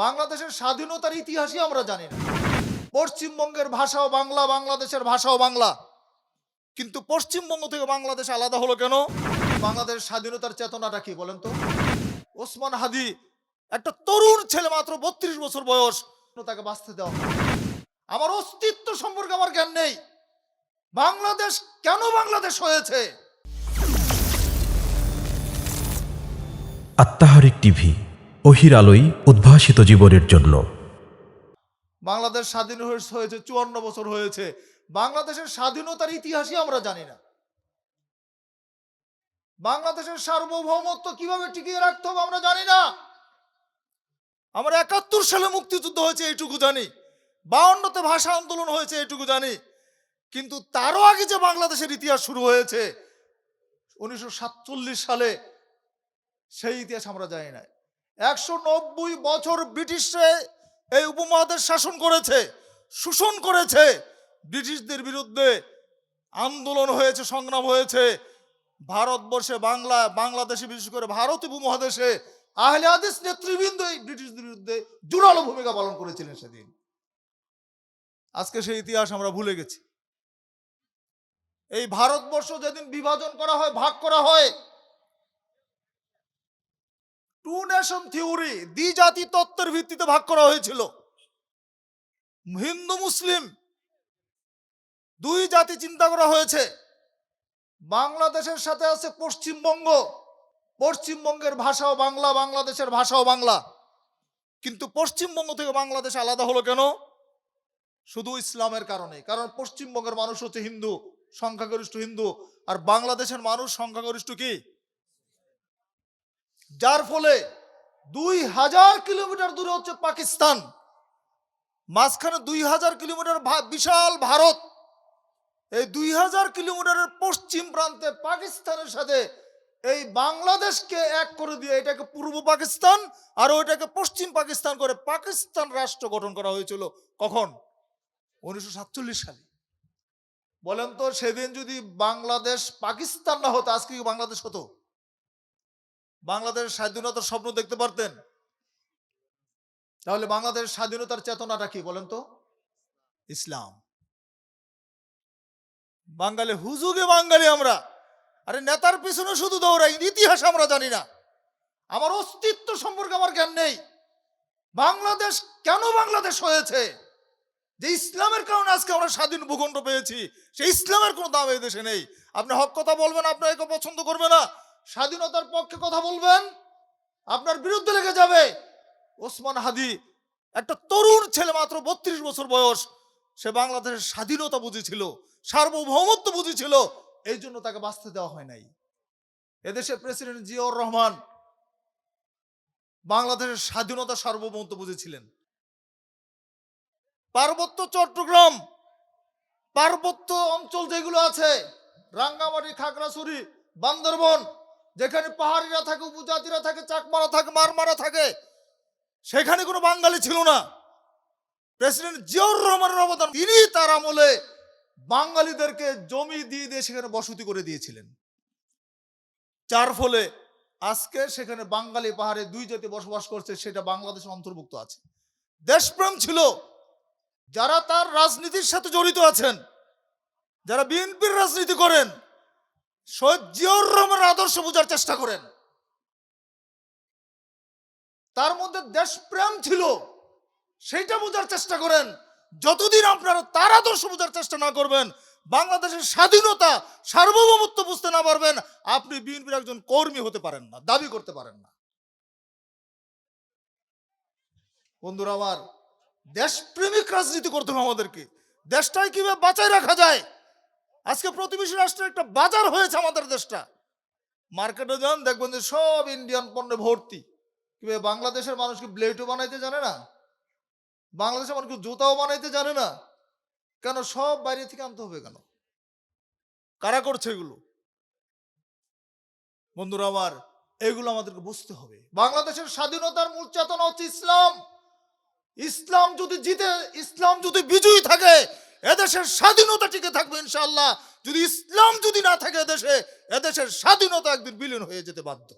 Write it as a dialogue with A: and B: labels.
A: বাংলাদেশের স্বাধীনতার ইতিহাসই আমরা জানি না। পশ্চিমবঙ্গের ভাষাও বাংলা, বাংলাদেশের ভাষাও বাংলা, কিন্তু পশ্চিমবঙ্গ থেকে বাংলাদেশ আলাদা হলো কেন? বাংলাদেশ স্বাধীনতার চেতনাটা কি বলেন তো? ওসমান হাদি একটা তরুণ ছেলে, মাত্র 32 বছর বয়স, তাকে বাঁচতে দেওয়া হয়। আমার অস্তিত্ব সম্পর্কে আমার জ্ঞান নেই। বাংলাদেশ কেন বাংলাদেশ হয়েছে?
B: আত্মাহারিক টিভি, ওহির আলোয় উদ্ভাসিত জীবনের জন্য।
A: বাংলাদেশ স্বাধীন হয়েছে 54 বছর হয়েছে। বাংলাদেশের স্বাধীনতার ইতিহাসই আমরা জানি না। বাংলাদেশের সার্বভৌমত্ব কিভাবে টিকিয়ে রাখতে হবে আমরা জানি না। আমরা 71 সালে মুক্তিযুদ্ধ হয়েছে এইটুকু জানি, 52তে ভাষা আন্দোলন হয়েছে এইটুকু জানি, কিন্তু তারও আগে যে বাংলাদেশের ইতিহাস শুরু হয়েছে 1947 সালে, সেই ইতিহাস আমরা জানি না। 190 বছর ব্রিটিশরা এই উপমহাদেশ শাসন করেছে, শোষণ করেছে। ব্রিটিশদের বিরুদ্ধে আন্দোলন হয়েছে, সংগ্রাম হয়েছে। ভারতবর্ষে বাংলাদেশে, বিশেষ করে ভারত উপমহাদেশে আহলে হাদিস নেতৃবৃন্দ এই ব্রিটিশদের বিরুদ্ধে জোরালো ভূমিকা পালন করেছিলেন সেদিন। আজকে সেই ইতিহাস আমরা ভুলে গেছি। এই ভারতবর্ষ যেদিন বিভাজন করা হয়, ভাগ করা হয়, টু নেশন থিওরি, দ্বিজাতি তত্ত্বের ভিত্তিতে ভাগ করা হয়েছিল। হিন্দু মুসলিম দুই জাতি চিন্তা করা হয়েছে। বাংলাদেশের সাথে আছে পশ্চিমবঙ্গ, পশ্চিমবঙ্গের ভাষাও বাংলা, বাংলাদেশের ভাষাও বাংলা, কিন্তু পশ্চিমবঙ্গ থেকে বাংলাদেশ আলাদা হলো কেন? শুধু ইসলামের কারণে। কারণ পশ্চিমবঙ্গের মানুষ হচ্ছে হিন্দু, সংখ্যাগরিষ্ঠ হিন্দু, আর বাংলাদেশের মানুষ সংখ্যাগরিষ্ঠ কি? যার ফলে 2000 কিলোমিটার দূরে হচ্ছে পাকিস্তান, মাঝখানে 2000 কিলোমিটার বিশাল ভারত। এই 2000 কিলোমিটারের পশ্চিম প্রান্তে পাকিস্তানের সাথে এই বাংলাদেশকে এক করে দিয়ে এটাকে পূর্ব পাকিস্তান আর ওইটাকে পশ্চিম পাকিস্তান করে পাকিস্তান রাষ্ট্র গঠন করা হয়েছিল। কখন? 1947 সালে। বলেন তো, সেদিন যদি বাংলাদেশ পাকিস্তান না হতো, আজকে কি বাংলাদেশ হতো? বাংলাদেশের স্বাধীনতার স্বপ্ন দেখতে পারতেন? তাহলে বাংলাদেশের স্বাধীনতার চেতনাটা কি বলেন তো? ইসলাম। বাঙালি হুজুগে বাঙালি আমরা, আরে নেতার পিছনে শুধু দৌড়াই, ইতিহাস আমরা জানি না। আমার অস্তিত্ব সম্পর্কে আমার জ্ঞান নেই। বাংলাদেশ কেন বাংলাদেশ হয়েছে? যে ইসলামের কারণে আজকে আমরা স্বাধীন ভূখণ্ড পেয়েছি, সেই ইসলামের কোনো দাম এই দেশে নেই। আপনি হক কথা বলবেন, আপনার একে পছন্দ করবে না। স্বাধীনতার পক্ষে কথা বলবেন, আপনার বিরুদ্ধে লেগে যাবে। ওসমান হাদি একটা তরুণ ছেলে, মাত্র 32 বছর বয়স, সে বাংলাদেশের স্বাধীনতা বুঝেছিল, সার্বভৌমত্ব বুঝেছিল, এই জন্য তাকে বাঁচতে দেওয়া হয় নাই। এদেশের প্রেসিডেন্ট জিয়াউর রহমান বাংলাদেশের স্বাধীনতা সার্বভৌমত্ব বুঝেছিলেন। পার্বত্য চট্টগ্রাম, পার্বত্য অঞ্চল যেগুলো আছে, রাঙ্গামাটি, খাগড়াছড়ি, বান্দরবন, যেখানে পাহাড়িরা থাকে, উপজাতিরা থাকে, চাকমারা থাকে, মারমারা থাকে, সেখানে কোনো বাঙালি ছিল না। প্রেসিডেন্ট জিয়াউর রহমানের অবদান, তিনি তার আমলে বাঙালিদেরকে জমি দিয়ে সেখানে বসতি করে দিয়েছিলেন। যার ফলে আজকে সেখানে বাঙালি পাহাড়ে দুই জাতি বসবাস করছে, সেটা বাংলাদেশের অন্তর্ভুক্ত আছে। দেশপ্রেম ছিল। যারা তার রাজনীতির সাথে জড়িত আছেন, যারা বিএনপির রাজনীতি করেন, শহীদ জিয়াউর রহমানের আদর্শ বোঝার চেষ্টা করেন। তার মধ্যে দেশপ্রেম ছিল, সেইটা বোঝার চেষ্টা করেন। যতদিন আপনারা তার আদর্শ বোঝার চেষ্টা না করবেন, বাংলাদেশের স্বাধীনতা সার্বভৌমত্ব বুঝতে না পারবেন, আপনি বিএনপির একজন কর্মী হতে পারেন না, দাবি করতে পারেন না। বন্ধুরা আমার, দেশপ্রেমিক রাজনীতি করতে হবে আমাদেরকে। দেশটাই কিভাবে বাঁচায় রাখা যায়। আজকে প্রতিবেশী রাষ্ট্রের একটা বাজার হয়েছে আমাদের দেশটা। মার্কেটে যান, দেখবেন যে সব ইন্ডিয়ান পণ্যে ভর্তি। কিভাবে বাংলাদেশের মানুষকে ব্লেডও বানাইতে জানে না, বাংলাদেশের মানুষকে জুতাও বানাইতে জানে না। কেন? সব বাইরে থেকে আনতে হবে কেন? কারা করছে এগুলো? বন্ধুরা আমার, এগুলো আমাদেরকে বুঝতে হবে। বাংলাদেশের স্বাধীনতার মূল চেতনা হচ্ছে ইসলাম। ইসলাম যদি জিতে, ইসলাম যদি বিজয়ী থাকে, এদেশের স্বাধীনতা টিকে থাকবে ইনশাআল্লাহ। যদি ইসলাম যদি না থাকে এদেশের স্বাধীনতা একদিন বিলীন হয়ে যেতে বাধ্য।